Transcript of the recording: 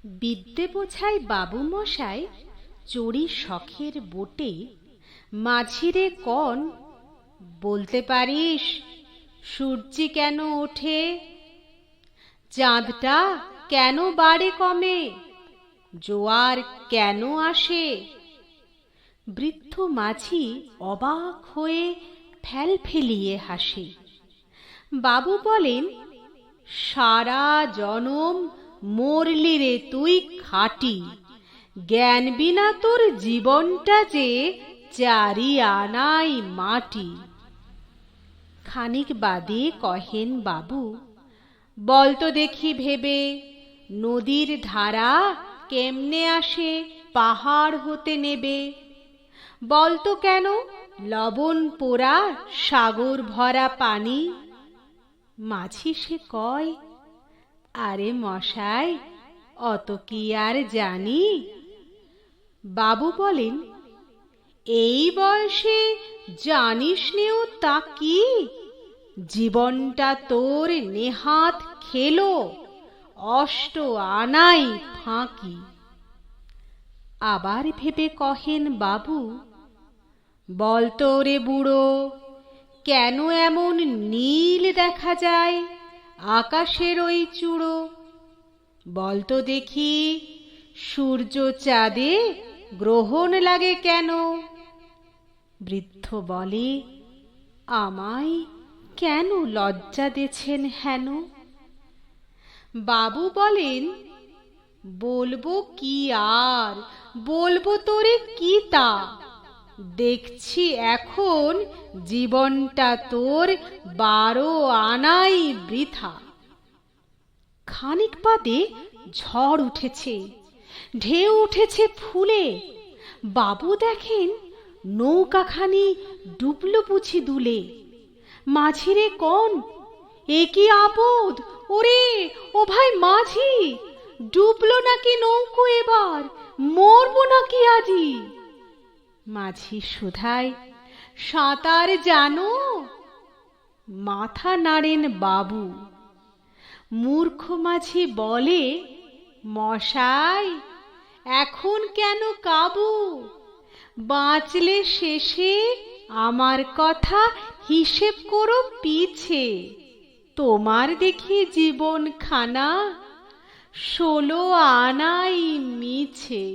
বিদ্যে বোঝাই বাবু মশাই চড়ি শখের বোটে। মাঝিরে কন, বলতে পারিস সূর্যি কেন ওঠে? চাঁদটা কেন বাড়ে কমে? জোয়ার কেন আসে? বৃদ্ধ মাঝি অবাক হয়ে ফেলফেলিয়ে হাসে। বাবু বলেন, সারা জনম মরলি রে তুই খাঁটি, জ্ঞান বিনা তোর জীবনটা যে চারি আনাই মাটি। খানিক বাদে কহেন বাবু, বলতো দেখি ভেবে, নদীর ধারা কেমনে আসে পাহাড় হতে নেবে? বলতো কেন লবণ পোড়া সাগর ভরা পানি? মাঝি সে কয়, আরে মশাই অত কি আর জানি। বাবু বলেন, এই বয়সে জানিস নেও তা কি? জীবনটা তোর নেহাত খেলো, অষ্ট আনাই ফাঁকি। আবার ভেবে কহেন বাবু, বলতো রে বুড়ো, কেন এমন নীল দেখা যায় আকাশের ওই চূড়ো? বলতো দেখি সূর্য চাঁদে গ্রহণ লাগে কেন? বৃদ্ধ বলে, আমায় কেন লজ্জা দেছেন হেন? বাবু বলেন, বলবো কি আর, বলবো তোরে কি তা? দেখছি এখন জীবনটা তোর 12 আনাই বৃথা। খানিক বাদে ঝড় উঠেছে, ঢেউ উঠেছে ফুলে। বাবু দেখেন নৌকাখানি ডুবলো বুঝি দুলে। মাঝিরে কন, এ কি আপদ, ওরে ও ভাই মাঝি, ডুবলো নাকি নৌকো এবার, মরবো নাকি আজি? মাঝি শুধায়, সাঁতার জানো? মাথা নাড়েন বাবু। মূর্খ মাঝি বলে, মশাই এখন কেন কাবু? বাঁচলে শেষে আমার কথা হিসেব করো পিছে। তোমার দেখি জীবন খানা 16 আনাই মিছে।